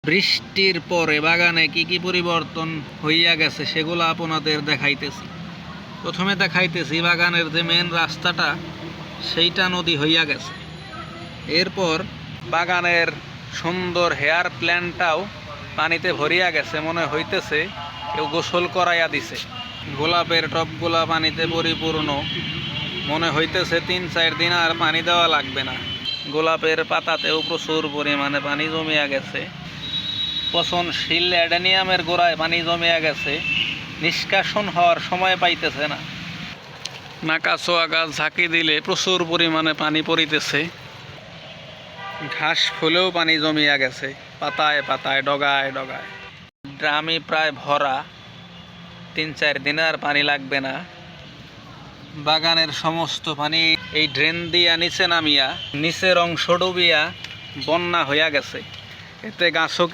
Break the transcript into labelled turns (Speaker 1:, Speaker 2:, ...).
Speaker 1: বৃষ্টির পরে বাগানে কি কি পরিবর্তন হইয়া গেছে সেগুলো আপনাদের দেখাইতেছি। প্রথমে দেখাইতেছি বাগানের যে মেন রাস্তাটা সেইটা নদী হইয়া গেছে। এরপর বাগানের সুন্দর হেয়ার প্ল্যান্টটাও পানিতে ভরিয়া গেছে, মনে হইতেছে কেউ গোসল করাইয়া দিছে। গোলাপের টবগুলা পানিতে পরিপূর্ণ, মনে হইতেছে ৩-৪ দিন আর পানি দেওয়া লাগবে না। গোলাপের পাতাতেও প্রচুর পরিমাণে পানি জমিয়া গেছে। পচনশীল অ্যাডেনিয়ামের গোড়ায় পানি জমিয়া গেছে, নিষ্কাশন হওয়ার সময় পাইতেছে না। নাকাছোয়া গাছ ঝাঁকি দিলে প্রচুর পরিমাণে পানি পড়িতেছে। ঘাস ফুলেও পানি জমিয়া গেছে, পাতায় পাতায়, ডগায় ডগায়। ড্রামই প্রায় ভরা, ৩-৪ দিন আর পানি লাগবে না। বাগানের সমস্ত পানি এই ড্রেন দিয়া নিচে নামিয়া নিচের অংশ ডুবিয়া বন্যা হইয়া গেছে। এতে গাছও